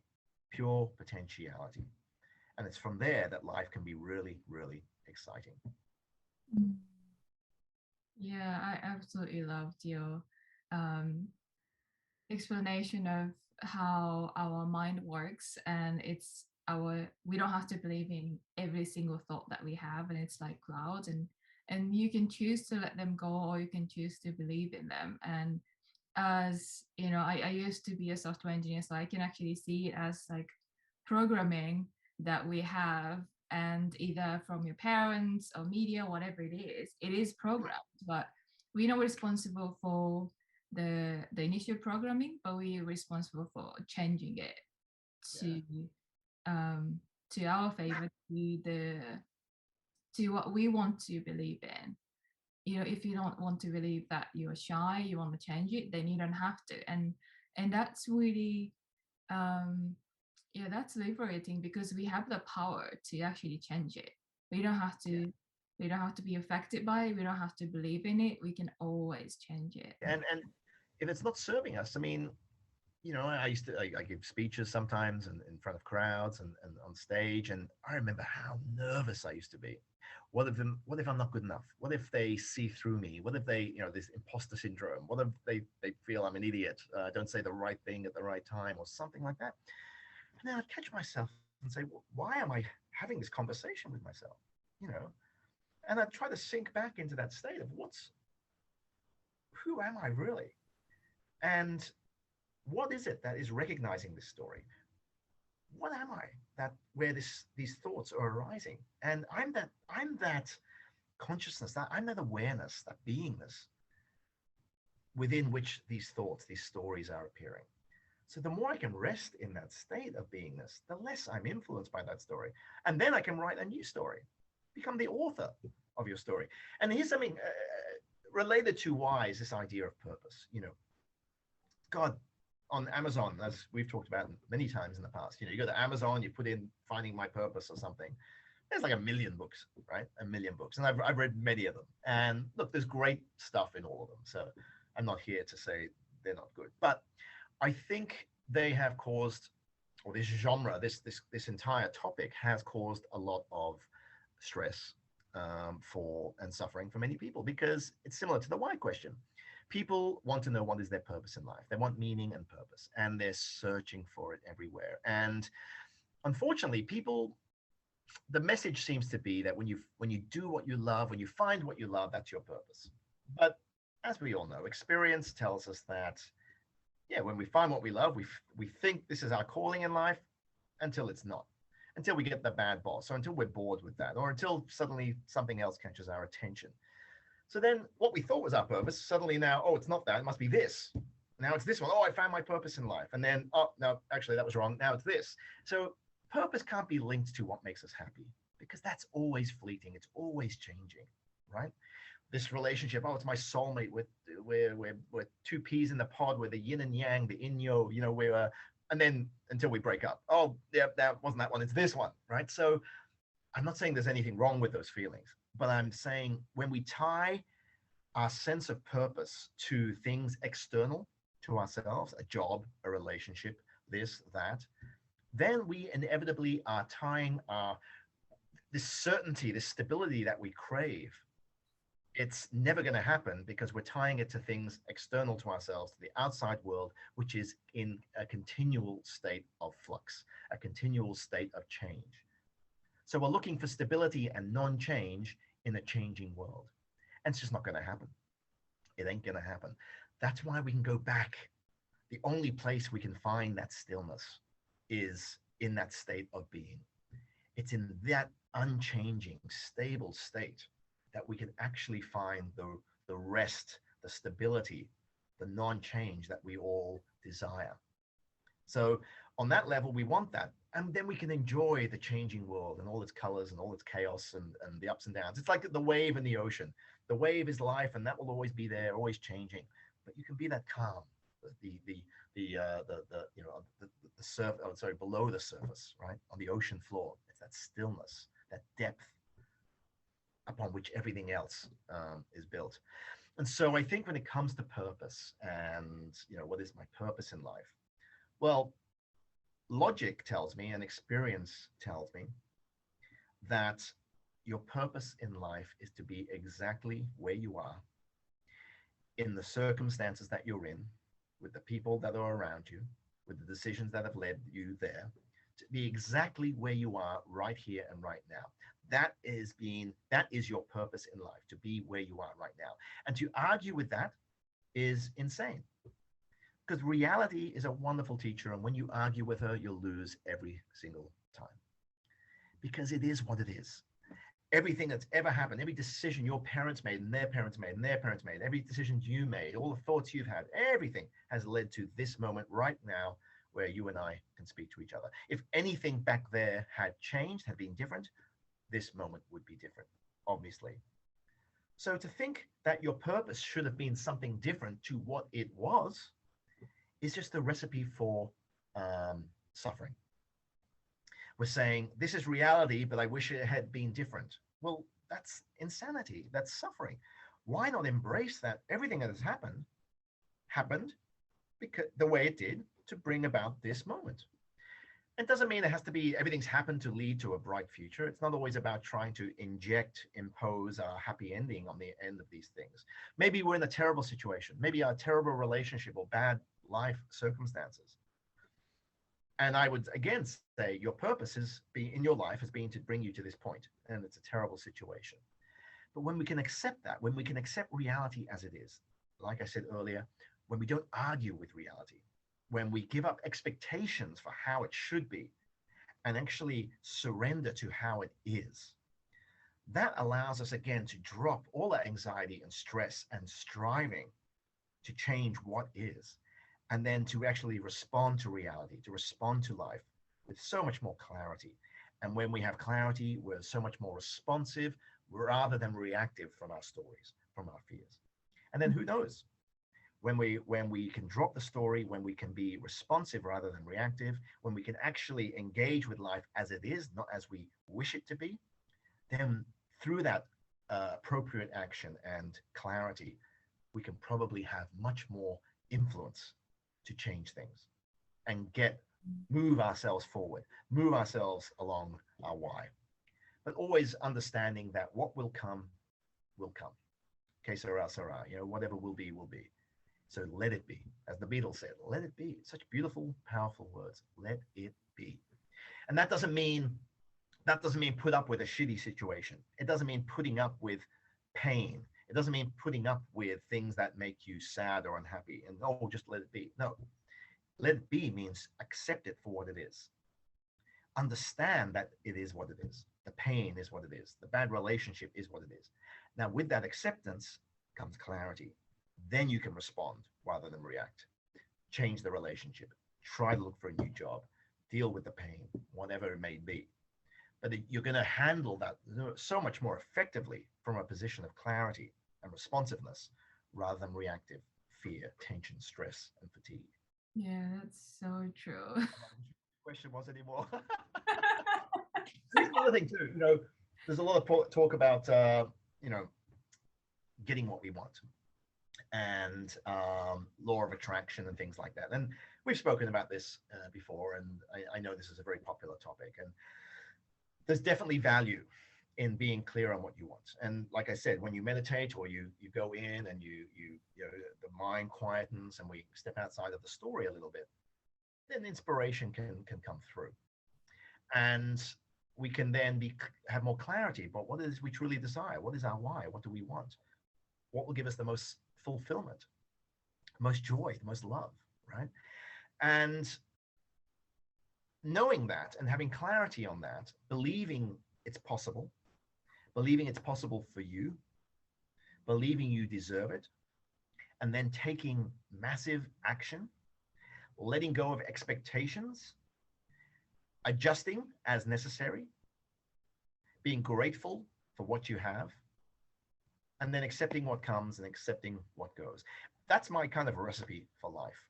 pure potentiality. And it's from there that life can be really, really exciting. Mm. Yeah, I absolutely loved your um, explanation of how our mind works, and it's our we don't have to believe in every single thought that we have, and it's like clouds, and you can choose to let them go, or you can choose to believe in them. And as you know, I used to be a software engineer, so I can actually see it as like programming that we have, and either from your parents or media, whatever it is programmed, but we're not responsible for the initial programming, but we're responsible for changing it Yeah. to um to our favor, to the to what we want to believe in. You know, if you don't want to believe that you're shy, you want to change it, then you don't have to. And that's really um yeah, that's liberating, because we have the power to actually change it. We don't have Yeah. to we don't have to be affected by it, we don't have to believe in it, we can always change it. And if it's not serving us, I mean, I give speeches sometimes in front of crowds and on stage, and I remember how nervous I used to be. What if I'm not good enough? What if they see through me? What if they, this imposter syndrome? What if they feel I'm an idiot, don't say the right thing at the right time, or something like that? And then I'd catch myself and say, well, why am I having this conversation with myself? You know, and I'd try to sink back into that state of who am I really? And what is it that is recognizing this story? What am I, that where these thoughts are arising? And I'm that consciousness, that I'm that awareness, that beingness within which these thoughts, these stories are appearing. So the more I can rest in that state of beingness, the less I'm influenced by that story. And then I can write a new story, become the author of your story. And here's something related to why is this idea of purpose. God, on Amazon, as we've talked about many times in the past, you go to Amazon, you put in finding my purpose or something. There's like a million books, right? A million books. And I've read many of them. And look, there's great stuff in all of them. So I'm not here to say they're not good. But I think they have caused, or this genre, this entire topic has caused a lot of stress for and suffering for many people, because it's similar to the why question. People want to know what is their purpose in life. They want meaning and purpose, and they're searching for it everywhere. And unfortunately, the message seems to be that when you do what you love, when you find what you love, that's your purpose. But as we all know, experience tells us that, yeah, when we find what we love, we think this is our calling in life, until it's not, until we get the bad boss, or until we're bored with that, or until suddenly something else catches our attention. So then what we thought was our purpose, suddenly now, oh, it's not that, it must be this. Now it's this one. Oh, I found my purpose in life. And then, oh, no, actually that was wrong. Now it's this. So purpose can't be linked to what makes us happy, because that's always fleeting. It's always changing, right? This relationship, oh, it's my soulmate. We're two peas in the pod. We're the yin and yang, the yin yo, we're, and then until we break up. Oh, yeah, that wasn't that one. It's this one, right? So I'm not saying there's anything wrong with those feelings, but I'm saying when we tie our sense of purpose to things external to ourselves, a job, a relationship, this, that, then we inevitably are tying our this certainty, this stability that we crave, it's never going to happen because we're tying it to things external to ourselves, to the outside world, which is in a continual state of flux, a continual state of change. So we're looking for stability and non-change in a changing world. And it's just not going to happen. It ain't going to happen. That's why we can go back. The only place we can find that stillness is in that state of being. It's in that unchanging, stable state that we can actually find the rest, the stability, the non-change that we all desire. So on that level, we want that. And then we can enjoy the changing world and all its colors and all its chaos and the ups and downs. It's like the wave in the ocean. The wave is life, and that will always be there, always changing. But you can be that calm, the surf. Oh, sorry, below the surface, right on the ocean floor. It's that stillness, that depth upon which everything else is built. And so I think when it comes to purpose and what is my purpose in life, well, logic tells me and experience tells me that your purpose in life is to be exactly where you are in the circumstances that you're in, with the people that are around you, with the decisions that have led you there, to be exactly where you are right here and right now. That is your purpose in life, to be where you are right now. And to argue with that is insane. Because reality is a wonderful teacher, and when you argue with her, you'll lose every single time. Because it is what it is. Everything that's ever happened, every decision your parents made and their parents made and their parents made, every decision you made, all the thoughts you've had, everything has led to this moment right now where you and I can speak to each other. If anything back there had changed, had been different, this moment would be different, obviously. So to think that your purpose should have been something different to what it was is just a recipe for suffering. We're saying, this is reality, but I wish it had been different. Well, that's insanity. That's suffering. Why not embrace that everything that has happened because the way it did to bring about this moment? It doesn't mean it has to be everything's happened to lead to a bright future. It's not always about trying to impose a happy ending on the end of these things. Maybe we're in a terrible situation, maybe a terrible relationship or bad life circumstances. And I would again say your purpose in your life has been to bring you to this point, and it's a terrible situation. But when we can accept that, when we can accept reality as it is, like I said earlier, when we don't argue with reality, when we give up expectations for how it should be and actually surrender to how it is, that allows us again to drop all that anxiety and stress and striving to change what is, and then to actually respond to reality, to respond to life with so much more clarity. And when we have clarity, we're so much more responsive rather than reactive from our stories, from our fears. And then who knows? When we can drop the story, when we can be responsive rather than reactive, when we can actually engage with life as it is, not as we wish it to be, then through that appropriate action and clarity, we can probably have much more influence to change things and move ourselves forward, move ourselves along our why. But always understanding that what will come, will come. Que sera, sera. Whatever will be, will be. So let it be. As the Beatles said, let it be. Such beautiful, powerful words. Let it be. And that doesn't mean put up with a shitty situation. It doesn't mean putting up with pain. It doesn't mean putting up with things that make you sad or unhappy and just let it be. No, let it be means accept it for what it is. Understand that it is what it is. The pain is what it is. The bad relationship is what it is. Now, with that acceptance comes clarity. Then you can respond rather than react. Change the relationship. Try to look for a new job. Deal with the pain, whatever it may be. But you're going to handle that so much more effectively from a position of clarity and responsiveness rather than reactive fear, tension, stress, and fatigue. Yeah, that's so true. Question was anymore. Here's another thing too. There's a lot of talk about getting what we want and law of attraction and things like that. And we've spoken about this before, and I know this is a very popular topic. And there's definitely value in being clear on what you want. And like I said, when you meditate or you go in and you know, the mind quietens and we step outside of the story a little bit, then inspiration can come through. And we can then have more clarity about what it is we truly desire. What is our why? What do we want? What will give us the most fulfillment, most joy, the most love, right? And knowing that and having clarity on that, believing it's possible for you, believing you deserve it, and then taking massive action, letting go of expectations, adjusting as necessary, being grateful for what you have, and then accepting what comes and accepting what goes. That's my kind of recipe for life.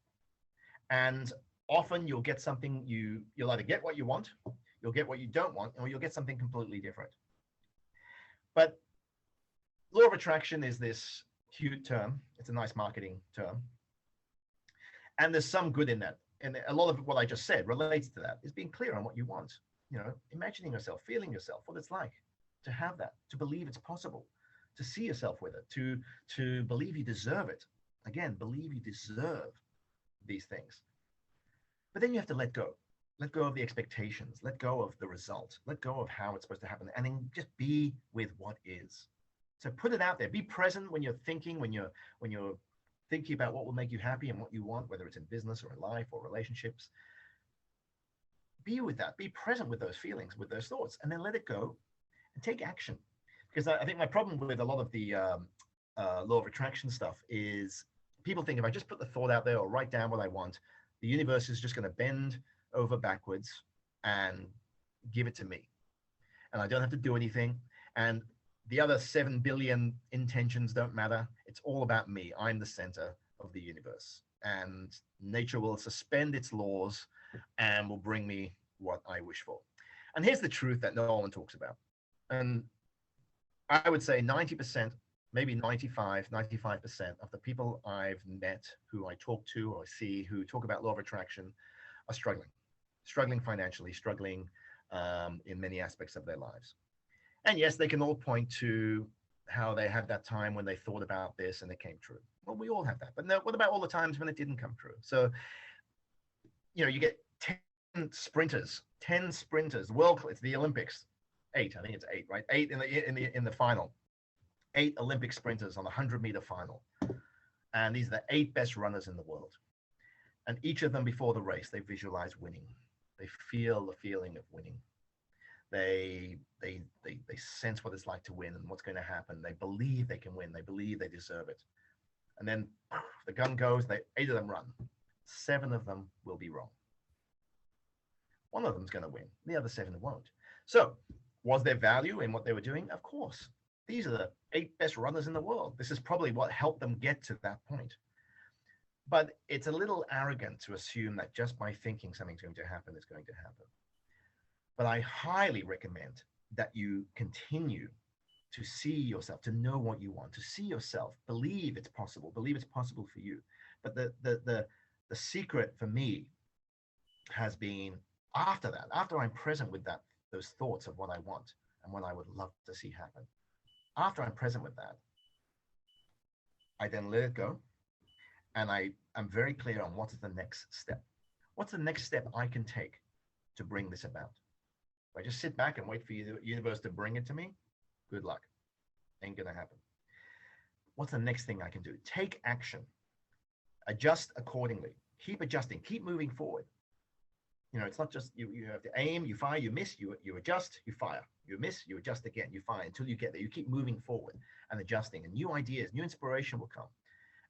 And often you'll get something, you'll either get what you want, you'll get what you don't want, or you'll get something completely different. But law of attraction is this cute term. It's a nice marketing term. And there's some good in that. And a lot of what I just said relates to that, is being clear on what you want. You know, imagining yourself, feeling yourself, what it's like to have that, to believe it's possible, to see yourself with it, to believe you deserve it. Again, believe you deserve these things. But then you have to let go. Let go of the expectations, let go of the result, let go of how it's supposed to happen, and then just be with what is. So put it out there. Be present when you're thinking, when you're thinking about what will make you happy and what you want, whether it's in business or in life or relationships. Be with that. Be present with those feelings, with those thoughts, and then let it go and take action. Because I think my problem with a lot of the law of attraction stuff is people think if I just put the thought out there or write down what I want, the universe is just going to bend over backwards and give it to me. And I don't have to do anything. And the other 7 billion intentions don't matter. It's all about me. I'm the center of the universe. And nature will suspend its laws and will bring me what I wish for. And here's the truth that no one talks about. And I would say 90%, maybe 95% of the people I've met, who I talk to or see, who talk about law of attraction, are struggling financially, struggling in many aspects of their lives. And yes, they can all point to how they had that time when they thought about this and it came true. Well, we all have that. But no, what about all the times when it didn't come true? So, you know, you get 10 sprinters, it's the Olympics, 8, I think it's 8, right? 8 in the final. 8 Olympic sprinters on the 100-meter final. And these are the 8 best runners in the world. And each of them before the race, they visualize winning. They feel the feeling of winning. They sense what it's like to win and what's going to happen. They believe they can win. They believe they deserve it. And then the gun goes, 8 of them run. 7 of them will be wrong. 1 of them's going to win. The other 7 won't. So was there value in what they were doing? Of course. These are the 8 best runners in the world. This is probably what helped them get to that point. But it's a little arrogant to assume that just by thinking something's going to happen, it's going to happen. But I highly recommend that you continue to see yourself, to know what you want, to see yourself, believe it's possible for you. But the secret for me has been after that, after I'm present with those thoughts of what I want and what I would love to see happen. After I'm present with that, I then let it go. And I'm very clear on what is the next step. What's the next step I can take to bring this about? If I just sit back and wait for the universe to bring it to me, good luck. Ain't gonna happen. What's the next thing I can do? Take action. Adjust accordingly. Keep adjusting. Keep moving forward. You know, it's not just you have to aim, you fire, you miss, you adjust, you fire. You miss, you adjust again, you fire until you get there. You keep moving forward and adjusting, and new ideas, new inspiration will come.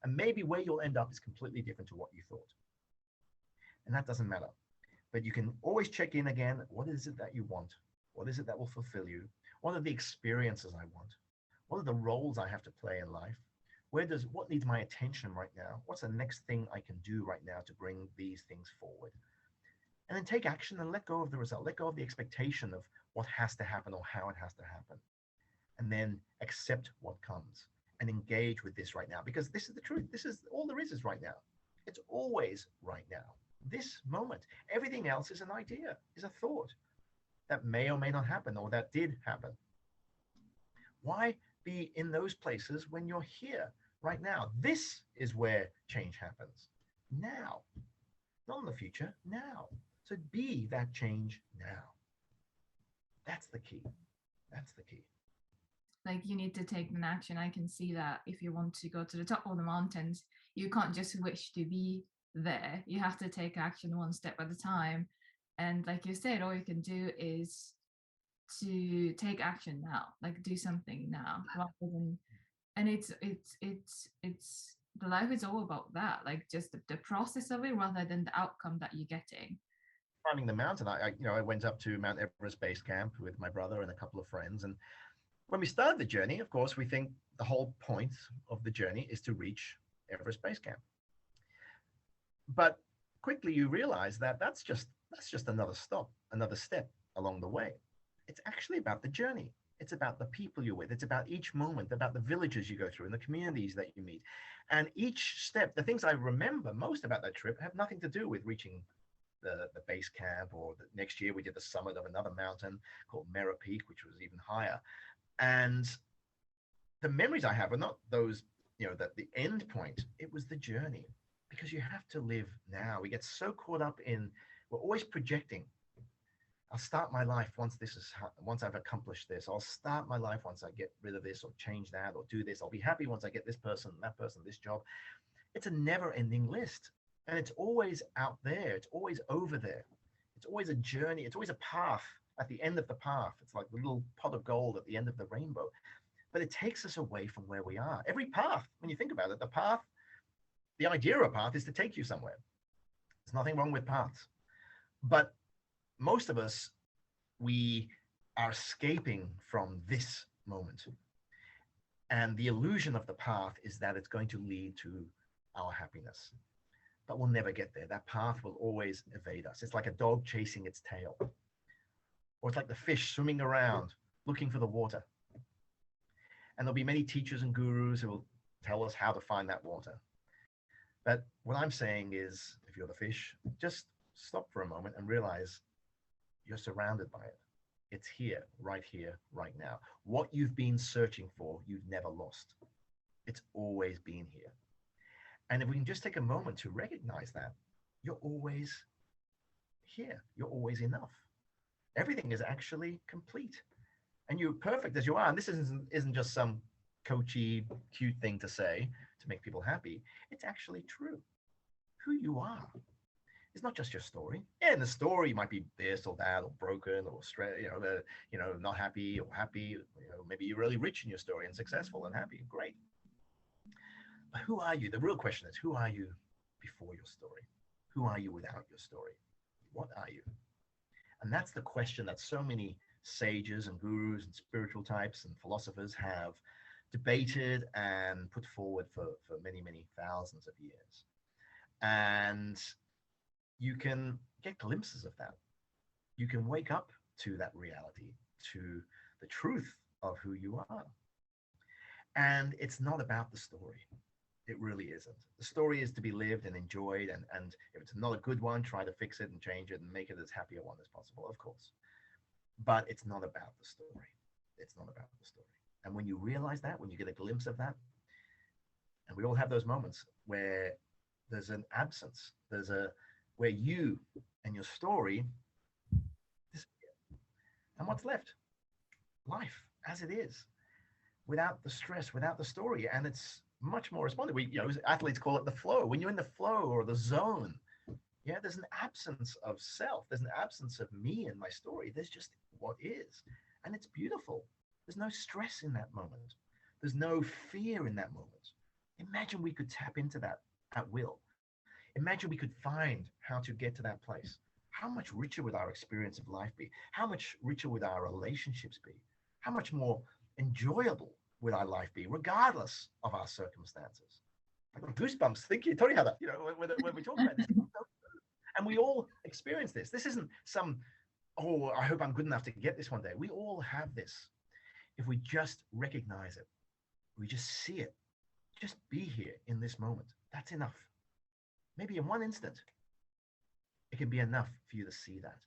And maybe where you'll end up is completely different to what you thought. And that doesn't matter. But you can always check in again. What is it that you want? What is it that will fulfill you? What are the experiences I want? What are the roles I have to play in life? What needs my attention right now? What's the next thing I can do right now to bring these things forward? And then take action and let go of the result. Let go of the expectation of what has to happen or how it has to happen. And then accept what comes and engage with this right now, because this is the truth. This is all there is right now. It's always right now. This moment. Everything else is an idea, is a thought. that may or may not happen or that did happen? Why be in those places when you're here right now? This is where change happens now, not in the future, now. So be that change now. That's the key. That's the key. Like you need to take an action. I can see that if you want to go to the top of the mountains, you can't just wish to be there. You have to take action one step at a time. And like you said, all you can do is to take action now, like do something now rather than, and it's the life is all about that, like just the process of it rather than the outcome that you're getting. Climbing the mountain, I went up to Mount Everest base camp with my brother and a couple of friends. And when we started the journey, of course, we think the whole point of the journey is to reach Everest base camp. But quickly you realize that that's just another stop, another step along the way. It's actually about the journey. It's about the people you're with. It's about each moment, about the villages you go through and the communities that you meet. And each step, the things I remember most about that trip have nothing to do with reaching the base camp, or the next year we did the summit of another mountain called Mera Peak, which was even higher. And the memories I have are not those, that the end point. It was the journey, because you have to live now. We get so caught up in, we're always projecting. I'll start my life once I've accomplished this. I'll start my life once I get rid of this or change that or do this. I'll be happy once I get this person, that person, this job. It's a never-ending list. And it's always out there. It's always over there. It's always a journey. It's always a path at the end of the path. It's like the little pot of gold at the end of the rainbow. But it takes us away from where we are. Every path, when you think about it, the idea of a path is to take you somewhere. There's nothing wrong with paths. But most of us, we are escaping from this moment. And the illusion of the path is that it's going to lead to our happiness. But we'll never get there. That path will always evade us. It's like a dog chasing its tail. Or it's like the fish swimming around looking for the water. And there'll be many teachers and gurus who will tell us how to find that water. But what I'm saying is, if you're the fish, just stop for a moment and realize you're surrounded by it. It's here, right now. What you've been searching for, you've never lost. It's always been here. And if we can just take a moment to recognize that, you're always here. You're always enough. Everything is actually complete. And you're perfect as you are. And this isn't just some coachy, cute thing to say to make people happy. It's actually true. Who you are. It's not just your story. Yeah, and the story might be this or that, or broken, or stressed, not happy or happy. Maybe you're really rich in your story and successful and happy. Great. But who are you? The real question is, who are you before your story? Who are you without your story? What are you? And that's the question that so many sages and gurus and spiritual types and philosophers have debated and put forward for many, many thousands of years. And you can get glimpses of that. You can wake up to that reality, to the truth of who you are. And it's not about the story. It really isn't. The story is to be lived and enjoyed. And if it's not a good one, try to fix it and change it and make it as happy a one as possible, of course. But it's not about the story. It's not about the story. And when you realize that, when you get a glimpse of that, and we all have those moments where there's an absence, where you and your story disappear. And what's left? Life as it is, without the stress, without the story. And it's much more responsive. Athletes call it the flow. When you're in the flow or the zone, there's an absence of self. There's an absence of me and my story. There's just what is. And it's beautiful. There's no stress in that moment. There's no fear in that moment. Imagine we could tap into that at will. Imagine we could find how to get to that place. How much richer would our experience of life be? How much richer would our relationships be? How much more enjoyable would our life be, regardless of our circumstances? I got goosebumps thinking, Tony had that, when we talk about this. And we all experience this. This isn't some, I hope I'm good enough to get this one day. We all have this. If we just recognize it, we just see it, just be here in this moment. That's enough. Maybe in one instant, it can be enough for you to see that.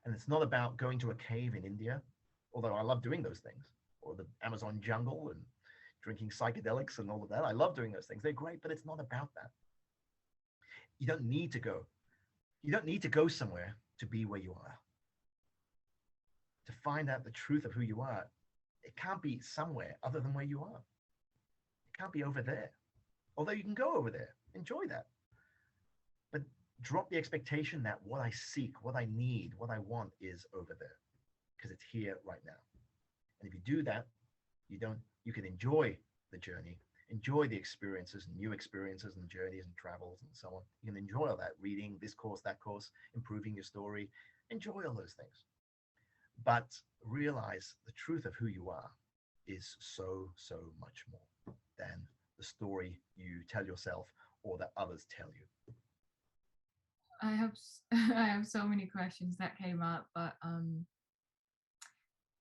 And it's not about going to a cave in India, although I love doing those things, or the Amazon jungle and drinking psychedelics and all of that. I love doing those things. They're great, but it's not about that. You don't need to go. You don't need to go somewhere to be where you are. To find out the truth of who you are, it can't be somewhere other than where you are. It can't be over there. Although you can go over there, enjoy that. But drop the expectation that what I seek, what I need, what I want is over there, because it's here right now. And if you do that, you can enjoy the journey, enjoy the experiences, new experiences and journeys and travels and so on. You can enjoy all that, reading this course, that course, improving your story, enjoy all those things. But realize the truth of who you are is so, so much more than the story you tell yourself or that others tell you. I have I have so many questions that came up, but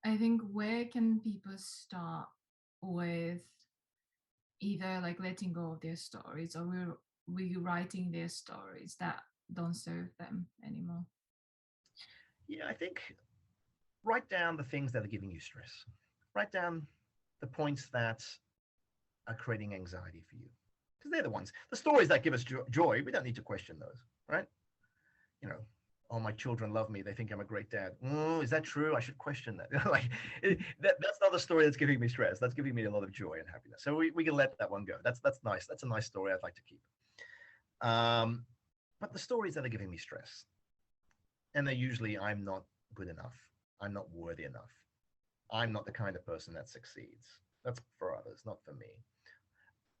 I think where can people start with either like letting go of their stories or rewriting their stories that don't serve them anymore? Yeah, I think write down the things that are giving you stress. Write down the points that are creating anxiety for you, because they're the ones, the stories that give us joy. We don't need to question those, right? You know, oh, my children love me, they think I'm a great dad. Oh, is that true? I should question that. That's not the story that's giving me stress. That's giving me a lot of joy and happiness. So we can let that one go. That's nice. That's a nice story I'd like to keep. But the stories that are giving me stress, and they're usually, I'm not good enough, I'm not worthy enough, I'm not the kind of person that succeeds. That's for others, not for me.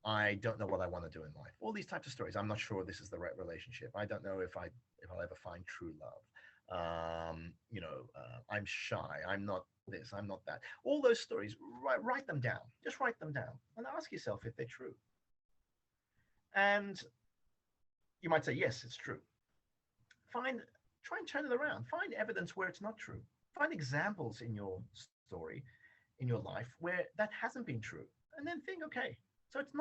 I don't know what I want to do in life. All these types of stories. I'm not sure this is the right relationship. I don't know if I'll ever find true love. I'm shy. I'm not this. I'm not that. All those stories. Write them down. Just write them down and ask yourself if they're true. And you might say, yes, it's true. Try and turn it around. Find evidence where it's not true. Find examples in your story, in your life, where that hasn't been true. And then think, okay, so it's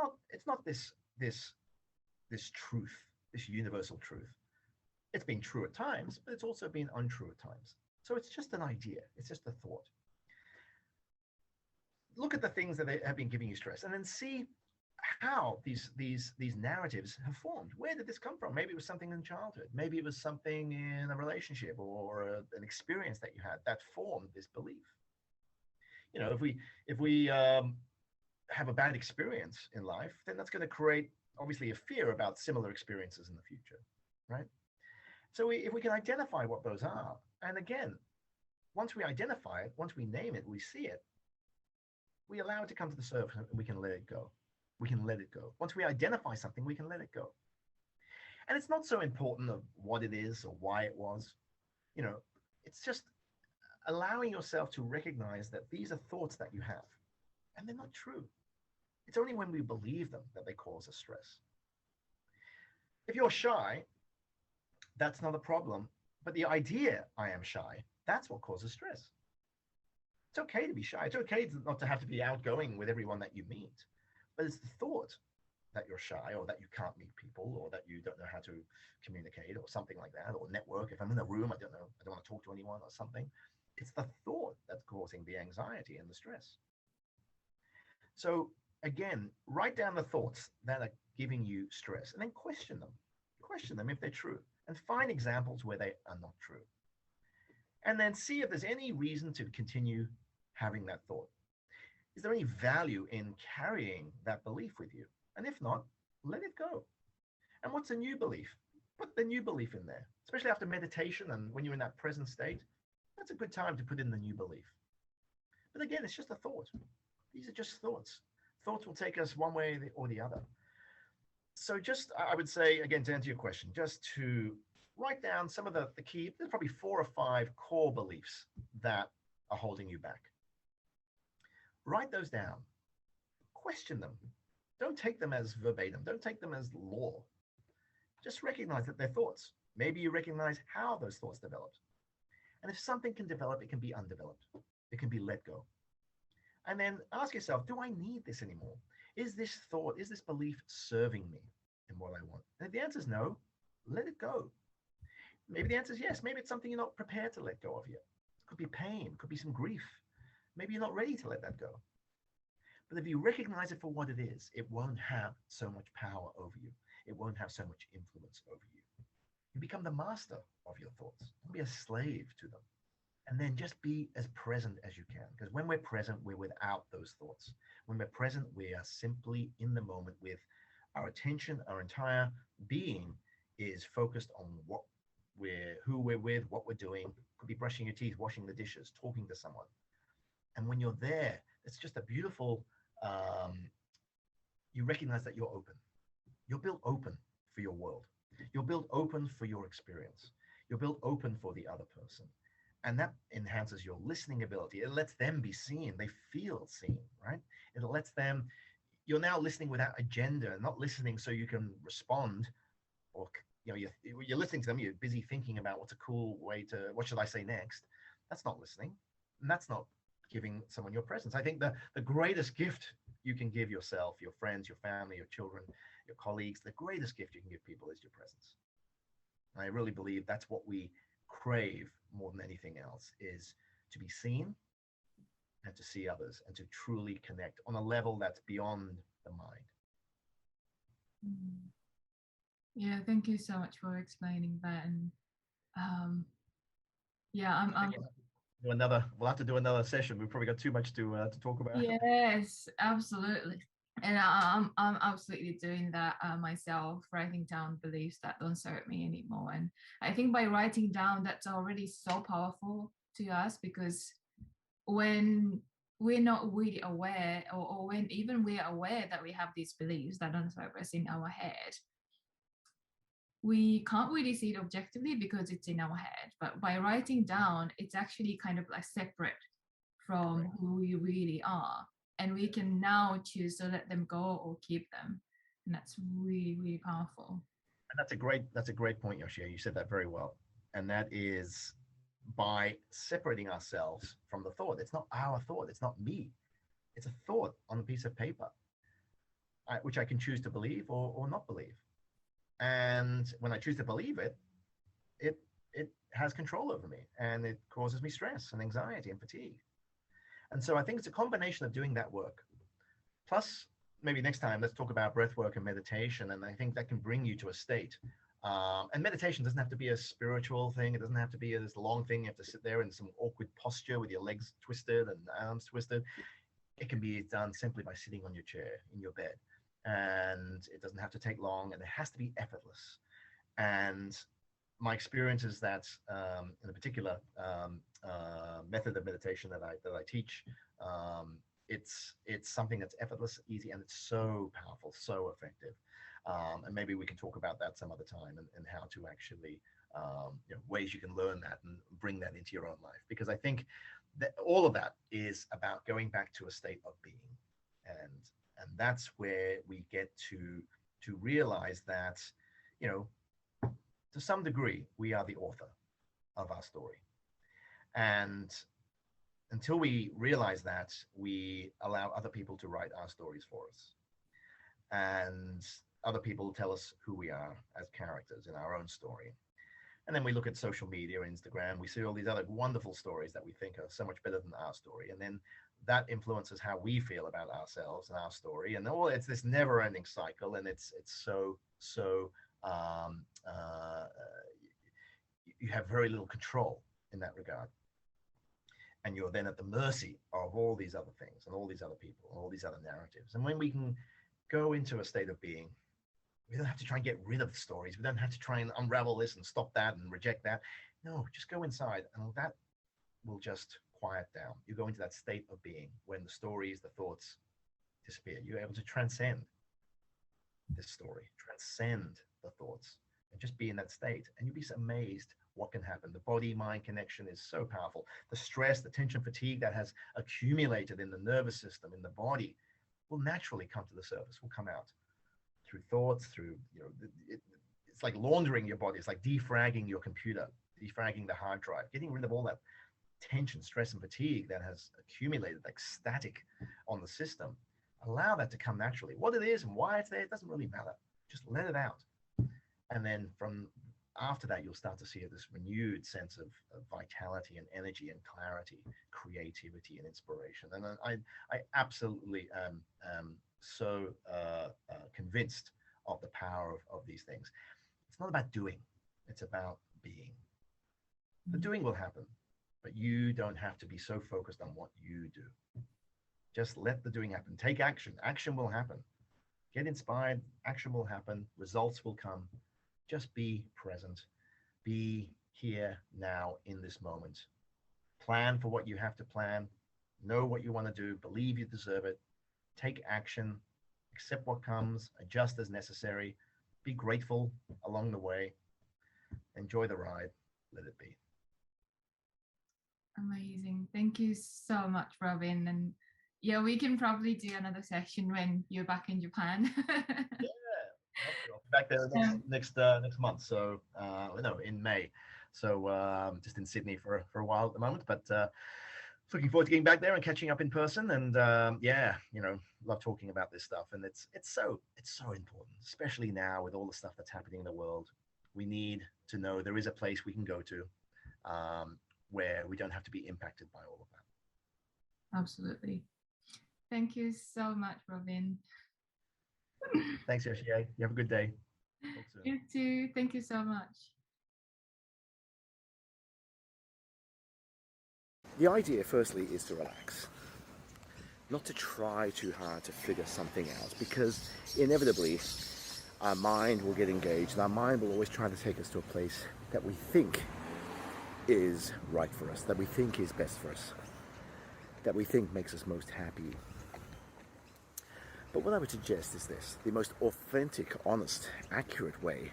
not this truth, this universal truth. It's been true at times, but it's also been untrue at times. So it's just an idea. It's just a thought. Look at the things that have been giving you stress, and then see how these narratives have formed. Where did this come from? Maybe it was something in childhood. Maybe it was something in a relationship or an experience that you had that formed this belief. You know, if we have a bad experience in life, then that's going to create obviously a fear about similar experiences in the future, right? So if we can identify what those are, and again, once we identify it, once we name it, we see it, we allow it to come to the surface and we can let it go. We can let it go. Once we identify something, we can let it go. And it's not so important of what it is or why it was. You know, it's just allowing yourself to recognize that these are thoughts that you have, and they're not true. It's only when we believe them that they cause us stress. If you're shy, that's not a problem. But the idea, I am shy, that's what causes stress. It's okay to be shy. It's okay not to have to be outgoing with everyone that you meet. But it's the thought that you're shy or that you can't meet people or that you don't know how to communicate or something like that, or network. If I'm in a room, I don't want to talk to anyone or something. It's the thought that's causing the anxiety and the stress. So again, write down the thoughts that are giving you stress and then question them. Question them if they're true and find examples where they are not true. And then see if there's any reason to continue having that thought. Is there any value in carrying that belief with you? And if not, let it go. And what's a new belief? Put the new belief in there, especially after meditation and when you're in that present state. That's a good time to put in the new belief. But again, it's just a thought. These are just thoughts. Thoughts will take us one way or the other. So just, I would say, again, to answer your question, just to write down some of the key, there's probably 4 or 5 core beliefs that are holding you back. Write those down. Question them. Don't take them as verbatim. Don't take them as law. Just recognize that they're thoughts. Maybe you recognize how those thoughts developed. And if something can develop, it can be undeveloped. It can be let go. And then ask yourself, do I need this anymore? Is this thought, is this belief serving me in what I want? And if the answer is no, let it go. Maybe the answer is yes. Maybe it's something you're not prepared to let go of yet. It could be pain, it could be some grief. Maybe you're not ready to let that go. But if you recognize it for what it is, it won't have so much power over you. It won't have so much influence over you. You become the master of your thoughts. Don't be a slave to them. And then just be as present as you can. Because when we're present, we're without those thoughts. When we're present, we are simply in the moment with our attention, our entire being is focused on who we're with, what we're doing. Could be brushing your teeth, washing the dishes, talking to someone. And when you're there, it's just a beautiful, you recognize that you're open. You're built open for your world. You're built open for your experience. You're built open for the other person. And that enhances your listening ability. It lets them be seen. They feel seen, right? It lets them, you're now listening without agenda, not listening so you can respond or, you're listening to them. You're busy thinking about what's a cool way to, what should I say next? That's not listening. And that's not giving someone your presence. I think the greatest gift you can give yourself, your friends, your family, your children, your colleagues, the greatest gift you can give people is your presence. And I really believe that's what we crave more than anything else, is to be seen and to see others and to truly connect on a level that's beyond the mind. Yeah, thank you so much for explaining that. And yeah, I'm We'll have to do another session. We've probably got too much to talk about. yes, absolutely. And I'm absolutely doing that myself, writing down beliefs that don't serve me anymore. And I think by writing down, that's already so powerful to us, because when we're not really aware, or when even we're aware that we have these beliefs that don't serve us in our head, we can't really see it objectively because it's in our head. But by writing down, it's actually kind of like separate from Correct. who we really are. And we can now choose to let them go or keep them. And that's really, really powerful. And that's a great point, Yoshie. You said that very well. And that is by separating ourselves from the thought. It's not our thought. It's not me. It's a thought on a piece of paper, which I can choose to believe or not believe. And when I choose to believe it, it has control over me, and it causes me stress and anxiety and fatigue. And so I think it's a combination of doing that work. Plus, maybe next time, let's talk about breath work and meditation. And I think that can bring you to a state. And meditation doesn't have to be a spiritual thing. It doesn't have to be this long thing. You have to sit there in some awkward posture with your legs twisted and arms twisted. It can be done simply by sitting on your chair in your bed. And it doesn't have to take long, and it has to be effortless. And my experience is that in a particular method of meditation that I teach, it's something that's effortless, easy, and it's so powerful, so effective. And maybe we can talk about that some other time, and how to actually ways you can learn that and bring that into your own life. Because I think that all of that is about going back to a state of being, and that's where we get to realize that, to some degree, we are the author of our story. And until we realize that, we allow other people to write our stories for us. And other people tell us who we are as characters in our own story. And then we look at social media, Instagram, we see all these other wonderful stories that we think are so much better than our story. And then that influences how we feel about ourselves and our story. And it's this never ending cycle. And it's so, you have very little control in that regard. And you're then at the mercy of all these other things and all these other people and all these other narratives. And when we can go into a state of being, we don't have to try and get rid of the stories. We don't have to try and unravel this and stop that and reject that. No, just go inside, and that will just quiet down. You go into that state of being when the stories, the thoughts disappear. You're able to transcend this story, transcend the thoughts, and just be in that state. And you'll be amazed what can happen. The body-mind connection is so powerful. The stress, the tension, fatigue that has accumulated in the nervous system, in the body, will naturally come to the surface, will come out through thoughts, through, it's like laundering your body. It's like defragging your computer, defragging the hard drive, getting rid of all that tension, stress, and fatigue that has accumulated, like static on the system. Allow that to come naturally. What it is and why it's there, it doesn't really matter. Just let it out. And then from after that, you'll start to see this renewed sense of vitality and energy and clarity, creativity and inspiration. And I absolutely am so convinced of the power of these things. It's not about doing, it's about being. The doing will happen, but you don't have to be so focused on what you do. Just let the doing happen. Take action. Action will happen. Get inspired. Action will happen. Results will come. Just be present. Be here now in this moment. Plan for what you have to plan. Know what you want to do. Believe you deserve it. Take action. Accept what comes. Adjust as necessary. Be grateful along the way. Enjoy the ride. Let it be. Amazing. Thank you so much, Robin. And yeah, we can probably do another session when you're back in Japan. Yeah, I'll be back there next month. So no, in May. So just in Sydney for a while at the moment, but looking forward to getting back there and catching up in person. And yeah, love talking about this stuff. And it's so important, especially now with all the stuff that's happening in the world. We need to know there is a place we can go to where we don't have to be impacted by all of that. Absolutely. Thank you so much, Robin. Thanks, Yoshie. You have a good day. You too. Thank you so much. The idea, firstly, is to relax. Not to try too hard to figure something out, because inevitably our mind will get engaged, and our mind will always try to take us to a place that we think is right for us, that we think is best for us, that we think makes us most happy. But what I would suggest is this: the most authentic, honest, accurate way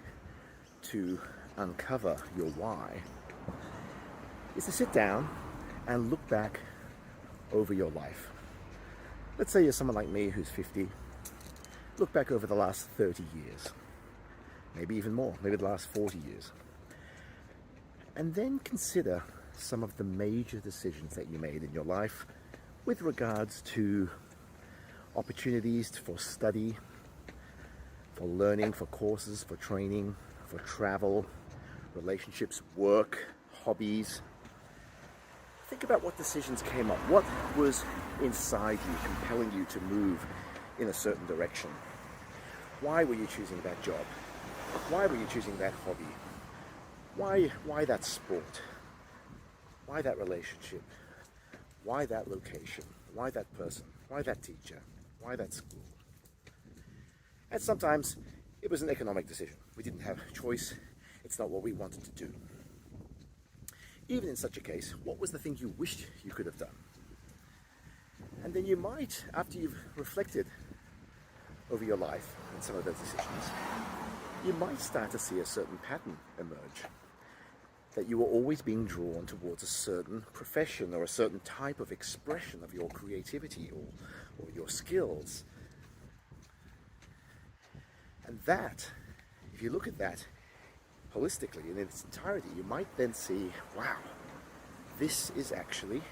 to uncover your why is to sit down and look back over your life. Let's say you're someone like me who's 50. Look back over the last 30 years, maybe even more, maybe the last 40 years. And then consider some of the major decisions that you made in your life with regards to opportunities for study, for learning, for courses, for training, for travel, relationships, work, hobbies. Think about what decisions came up. What was inside you compelling you to move in a certain direction? Why were you choosing that job? Why were you choosing that hobby? Why that sport? Why that relationship? Why that location? Why that person? Why that teacher? Why that school? And sometimes it was an economic decision. We didn't have a choice. It's not what we wanted to do. Even in such a case, what was the thing you wished you could have done? And then you might, after you've reflected over your life and some of those decisions, you might start to see a certain pattern emerge. That you were always being drawn towards a certain profession or a certain type of expression of your creativity or your skills. And that, if you look at that holistically in its entirety, you might then see, wow, this is actually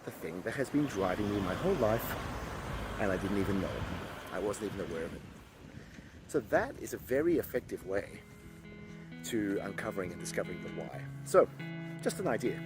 the thing that has been driving me my whole life, and I didn't even know it. I wasn't even aware of it. So that is a very effective way to uncovering and discovering the why. So, just an idea.